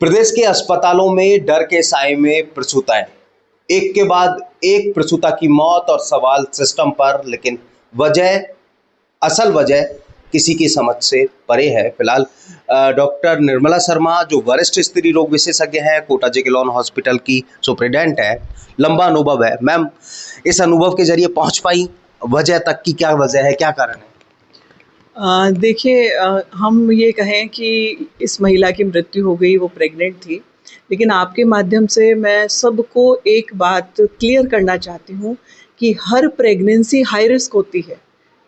प्रदेश के अस्पतालों में डर के साए में प्रसूताएं, एक के बाद एक प्रसूता की मौत और सवाल सिस्टम पर, लेकिन असल वजह किसी की समझ से परे है। फिलहाल डॉक्टर निर्मला शर्मा जो वरिष्ठ स्त्री रोग विशेषज्ञ हैं, कोटा जेके हॉस्पिटल की सुप्रिटेंडेंट है, लंबा अनुभव है। मैम, इस अनुभव के जरिए पहुंच पाई वजह तक की, क्या वजह है, क्या कारण है? देखिए, हम ये कहें कि इस महिला की मृत्यु हो गई, वो प्रेग्नेंट थी। लेकिन आपके माध्यम से मैं सबको एक बात क्लियर करना चाहती हूँ कि हर प्रेगनेंसी हाई रिस्क होती है।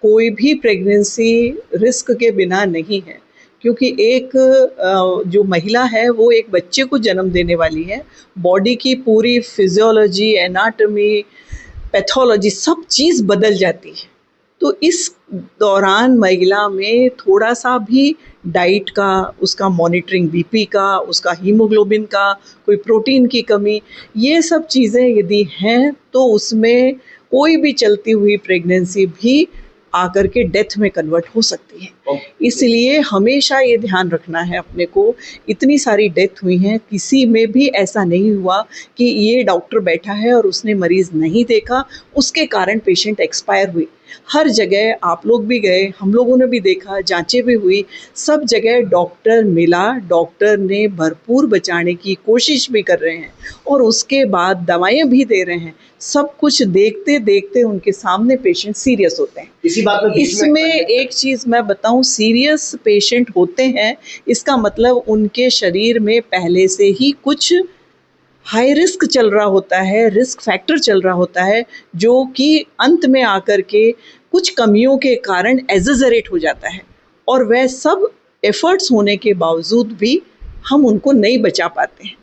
कोई भी प्रेगनेंसी रिस्क के बिना नहीं है, क्योंकि एक जो महिला है वो एक बच्चे को जन्म देने वाली है। बॉडी की पूरी फिजियोलॉजी, एनाटॉमी, पैथोलॉजी सब चीज़ बदल जाती है। तो इस दौरान महिला में थोड़ा सा भी डाइट का, उसका मॉनिटरिंग बीपी का, उसका हीमोग्लोबिन का, कोई प्रोटीन की कमी, ये सब चीज़ें यदि हैं तो उसमें कोई भी चलती हुई प्रेगनेंसी भी आकर के डेथ में कन्वर्ट हो सकती है। इसलिए हमेशा ये ध्यान रखना है अपने को। इतनी सारी डेथ हुई हैं, किसी में भी ऐसा नहीं हुआ कि ये डॉक्टर बैठा है और उसने मरीज़ नहीं देखा, उसके कारण पेशेंट एक्सपायर हुई। हर जगह आप लोग भी गए, हम लोगों ने भी देखा, जांचें भी हुई, सब जगह डॉक्टर मिला, डॉक्टर ने भरपूर बचाने की कोशिश भी कर रहे हैं और उसके बाद दवाएं भी दे रहे हैं। सब कुछ देखते देखते उनके सामने पेशेंट सीरियस होते हैं। इसी बात में इसमें एक चीज़ मैं बताऊं, सीरियस पेशेंट होते हैं इसका मतलब उनके शरीर में पहले से ही कुछ हाई रिस्क चल रहा होता है, रिस्क फैक्टर चल रहा होता है, जो कि अंत में आकर के कुछ कमियों के कारण एग्जैजरेट हो जाता है और वह सब एफर्ट्स होने के बावजूद भी हम उनको नहीं बचा पाते हैं।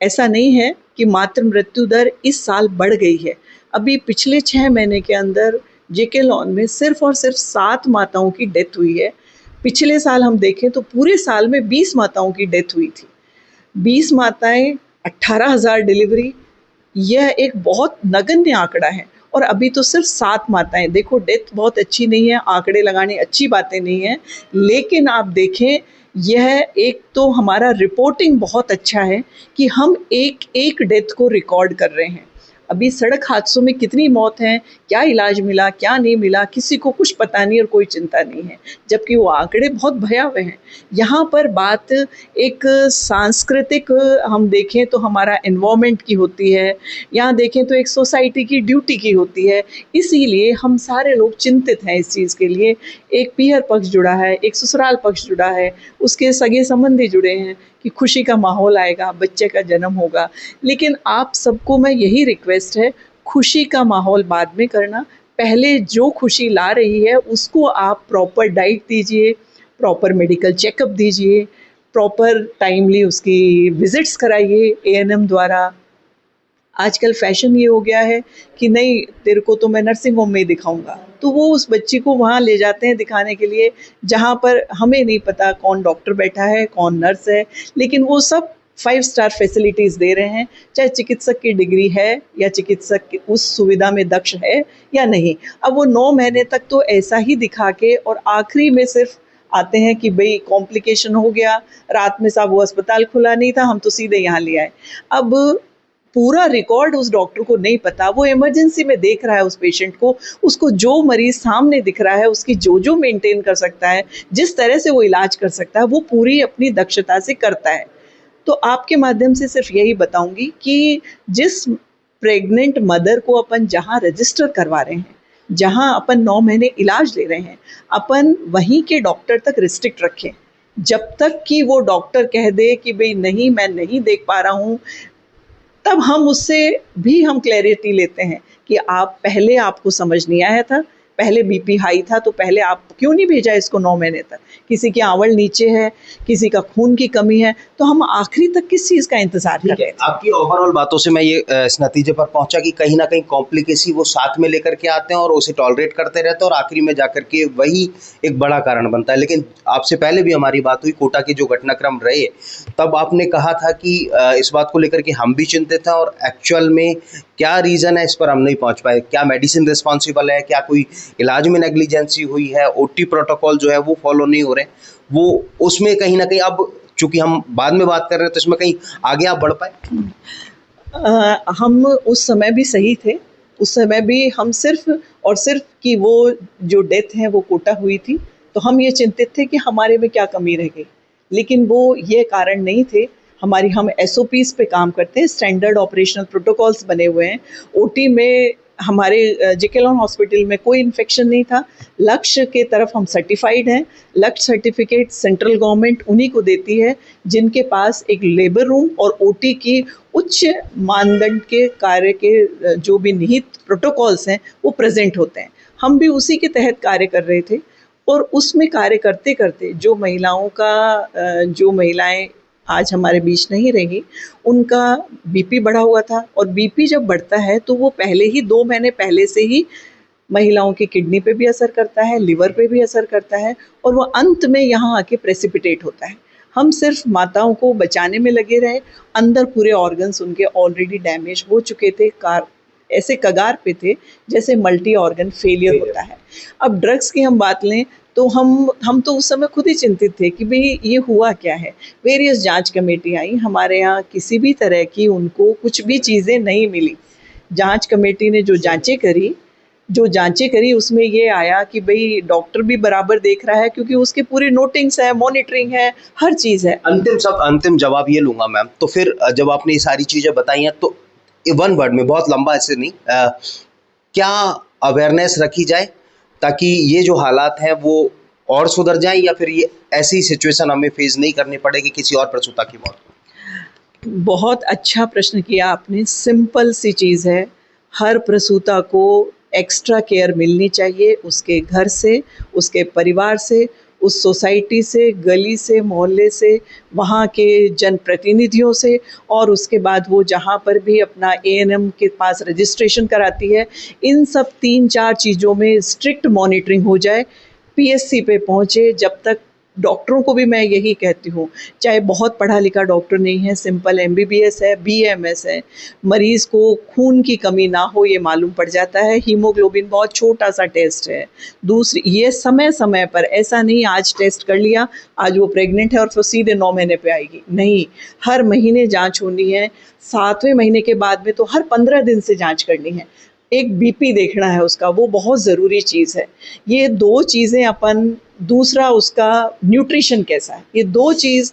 ऐसा नहीं है कि मातृ मृत्यु दर इस साल बढ़ गई है। अभी पिछले 6 महीने के अंदर जेके लॉन में सिर्फ और सिर्फ 7 माताओं की डेथ हुई है। पिछले साल हम देखें तो पूरे साल में 20 माताओं की डेथ हुई थी। 20 माताएं, 18,000 डिलीवरी, यह एक बहुत नगण्य आंकड़ा है। और अभी तो सिर्फ 7 माताएं। देखो, डेथ बहुत अच्छी नहीं है, आंकड़े लगाने अच्छी बातें नहीं है, लेकिन आप देखें यह एक तो हमारा रिपोर्टिंग बहुत अच्छा है कि हम एक एक डेथ को रिकॉर्ड कर रहे हैं। अभी सड़क हादसों में कितनी मौत हैं, क्या इलाज मिला, क्या नहीं मिला, किसी को कुछ पता नहीं और कोई चिंता नहीं है, जबकि वो आंकड़े बहुत भयावह हैं। यहाँ पर बात एक सांस्कृतिक, हम देखें तो हमारा एनवायरनमेंट की होती है, यहाँ देखें तो एक सोसाइटी की ड्यूटी की होती है। इसीलिए हम सारे लोग चिंतित हैं इस चीज़ के लिए। एक पीहर पक्ष जुड़ा है, एक ससुराल पक्ष जुड़ा है, उसके सगे संबंधी जुड़े हैं कि खुशी का माहौल आएगा, बच्चे का जन्म होगा। लेकिन आप सबको मैं यही रिक्वेस्ट है, खुशी का माहौल बाद में करना, पहले जो खुशी ला रही है उसको आप प्रॉपर डाइट दीजिए, प्रॉपर मेडिकल चेकअप दीजिए, प्रॉपर टाइमली उसकी विजिट्स कराइए एएनएम द्वारा। आजकल फैशन ये हो गया है कि नहीं, तेरे को तो मैं नर्सिंग होम में ही दिखाऊंगा, तो वो उस बच्ची को वहाँ ले जाते हैं दिखाने के लिए, जहाँ पर हमें नहीं पता कौन डॉक्टर बैठा है, कौन नर्स है, लेकिन वो सब 5 स्टार फैसिलिटीज़ दे रहे हैं, चाहे चिकित्सक की डिग्री है या चिकित्सक उस सुविधा में दक्ष है या नहीं। अब वो 9 महीने तक तो ऐसा ही दिखा के और आखिरी में सिर्फ आते हैं कि भाई कॉम्प्लिकेशन हो गया, रात में साहब वो अस्पताल खुला नहीं था, हम तो सीधे यहाँ ले आए। अब पूरा रिकॉर्ड उस डॉक्टर को नहीं पता, वो इमरजेंसी में देख रहा है उस पेशेंट को, उसको जो मरीज सामने दिख रहा है, उसकी जो मेंटेन कर सकता है, जिस तरह से वो इलाज कर सकता है, वो पूरी अपनी दक्षता से करता है। तो आपके माध्यम से सिर्फ यही बताऊंगी कि जिस प्रेग्नेंट मदर को अपन जहाँ रजिस्टर करवा रहे हैं, जहाँ अपन 9 महीने इलाज ले रहे हैं, अपन वहीं के डॉक्टर तक रिस्ट्रिक्ट रखें। जब तक कि वो डॉक्टर कह दे कि भाई नहीं, मैं नहीं देख पा रहा हूँ, तब हम उससे भी हम क्लैरिटी लेते हैं कि आप पहले, आपको समझ नहीं आया था, पहले बीपी हाई था, तो पहले आप क्यों नहीं भेजा इसको 9 महीने तक? किसी की आवल नीचे है, किसी का खून की कमी है, तो हम आखिरी तक किस चीज़ का इंतजार कर रहे थे? आपकी ओवरऑल बातों से मैं ये इस नतीजे पर पहुंचा कि कहीं ना कहीं कॉम्प्लिकेसी वो साथ में लेकर के आते हैं और उसे टॉलरेट करते रहते हैं और आखिरी में जाकर के वही एक बड़ा कारण बनता है। लेकिन आपसे पहले भी हमारी बात हुई, कोटा के जो घटनाक्रम रहे, तब आपने कहा था कि इस बात को लेकर के हम भी चिंतित हैं और एक्चुअल में क्या रीज़न है इस पर हम नहीं पहुंच पाए। क्या मेडिसिन रिस्पॉन्सिबल है, क्या कोई इलाज में नेग्लिजेंसी हुई है, ओटी प्रोटोकॉल जो है वो फॉलो नहीं हो रहे, वो उसमें कहीं ना कहीं अब चूंकि हम बाद में बात कर रहे हैं तो इसमें कहीं आगे आप बढ़ पाए? हम उस समय भी सही थे, उस समय भी हम सिर्फ और सिर्फ कि वो जो डेथ है वो कोटा हुई थी, तो हम ये चिंतित थे कि हमारे में क्या कमी रह गई, लेकिन वो ये कारण नहीं थे। हम SOPs पे काम करते हैं, स्टैंडर्ड ऑपरेशनल प्रोटोकॉल्स बने हुए हैं। OT में हमारे जेकेलॉन हॉस्पिटल में कोई इन्फेक्शन नहीं था। लक्ष्य के तरफ हम सर्टिफाइड हैं। लक्ष्य सर्टिफिकेट सेंट्रल गवर्नमेंट उन्हीं को देती है जिनके पास एक लेबर रूम और OT की उच्च मानदंड के कार्य के जो भी निहित प्रोटोकॉल्स हैं वो प्रेजेंट होते हैं। हम भी उसी के तहत कार्य कर रहे थे और उसमें कार्य करते करते जो महिलाएं आज हमारे बीच नहीं रहेंगी, उनका BP बढ़ा हुआ था। और BP जब बढ़ता है तो वो पहले ही 2 महीने पहले से ही महिलाओं की किडनी पे भी असर करता है, लिवर पे भी असर करता है और वो अंत में यहाँ आके प्रेसिपिटेट होता है। हम सिर्फ माताओं को बचाने में लगे रहे, अंदर पूरे ऑर्गन्स उनके ऑलरेडी डैमेज हो चुके थे, ऐसे कगार पे थे जैसे मल्टी ऑर्गन फेलियर होता है। अब ड्रग्स की हम बात लें तो हम तो उस समय खुद ही चिंतित थे कि भाई ये हुआ क्या है। वेरियस जांच कमेटी आई, हमारे यहाँ किसी भी तरह की उनको कुछ भी चीज़ें नहीं मिली। जांच कमेटी ने जो जांचें करी उसमें ये आया कि भाई डॉक्टर भी बराबर देख रहा है क्योंकि उसके पूरी नोटिंग्स है, मॉनिटरिंग है, हर चीज़ है। अंतिम जवाब ये लूंगा मैम। तो फिर जब आपने ये सारी चीजें बताई हैं तो वन वर्ड में, बहुत लंबा ऐसे नहीं, क्या अवेयरनेस रखी जाए ताकि ये जो हालात हैं वो और सुधर जाएं, या फिर ये ऐसी सिचुएशन हमें फेस नहीं करनी पड़ेगी किसी और प्रसूता की मौत? बहुत अच्छा प्रश्न किया आपने। सिंपल सी चीज़ है, हर प्रसूता को एक्स्ट्रा केयर मिलनी चाहिए, उसके घर से, उसके परिवार से, उस सोसाइटी से, गली से, मोहल्ले से, वहाँ के जनप्रतिनिधियों से, और उसके बाद वो जहाँ पर भी अपना ANM के पास रजिस्ट्रेशन कराती है, इन सब 3-4 चीज़ों में स्ट्रिक्ट मॉनिटरिंग हो जाए। PSC पे पहुँचे। जब तक डॉक्टरों को भी मैं यही कहती हूँ, चाहे बहुत पढ़ा लिखा डॉक्टर नहीं है, सिंपल MBBS है, BAMS है, मरीज़ को खून की कमी ना हो ये मालूम पड़ जाता है। हीमोग्लोबिन बहुत छोटा सा टेस्ट है। दूसरी, ये समय समय पर, ऐसा नहीं आज टेस्ट कर लिया, आज वो प्रेग्नेंट है और फिर सीधे 9 महीने पे आएगी, नहीं, हर महीने जांच होनी है। 7वें महीने के बाद में तो हर 15 दिन से जांच करनी है। एक BP देखना है उसका, वो बहुत ज़रूरी चीज़ है। ये 2 चीज़ें अपन, दूसरा उसका न्यूट्रिशन कैसा है, ये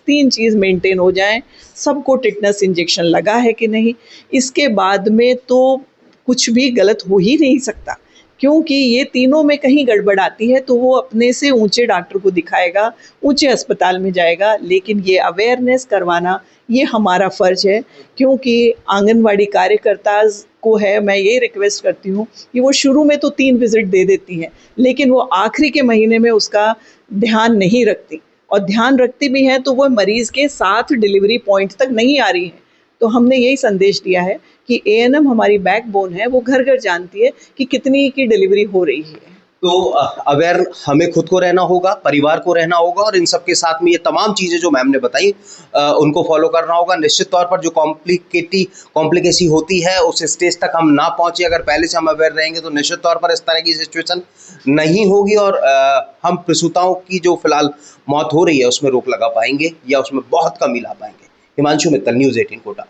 3 चीज़ मेंटेन हो जाएं। सबको टिटनस इंजेक्शन लगा है कि नहीं, इसके बाद में तो कुछ भी गलत हो ही नहीं सकता, क्योंकि ये तीनों में कहीं गड़बड़ आती है तो वो अपने से ऊंचे डॉक्टर को दिखाएगा, ऊंचे अस्पताल में जाएगा। लेकिन ये अवेयरनेस करवाना ये हमारा फ़र्ज़ है, क्योंकि आंगनवाड़ी कार्यकर्ता को है, मैं ये रिक्वेस्ट करती हूँ कि वो शुरू में तो 3 विज़िट दे देती हैं, लेकिन वो आखिरी के महीने में उसका ध्यान नहीं रखती, और ध्यान रखती भी हैं तो वो मरीज़ के साथ डिलीवरी पॉइंट तक नहीं आ रही हैं। तो हमने यही संदेश दिया है कि ANM हमारी बैकबोन है, वो घर घर जानती है कि कितनी की डिलीवरी हो रही है। तो अवेयर हमें खुद को रहना होगा, परिवार को रहना होगा, और इन सब के साथ में ये तमाम चीज़ें जो मैम ने बताई उनको फॉलो करना होगा। निश्चित तौर पर जो कॉम्प्लिकेसी होती है उस स्टेज तक हम ना पहुँचे, अगर पहले से हम अवेयर रहेंगे तो निश्चित तौर पर इस तरह की सिचुएशन नहीं होगी, और हम प्रसूताओं की जो फिलहाल मौत हो रही है उसमें रोक लगा पाएंगे या उसमें बहुत कमी ला पाएंगे। हिमांशु मित्तल, News 18 कोटा।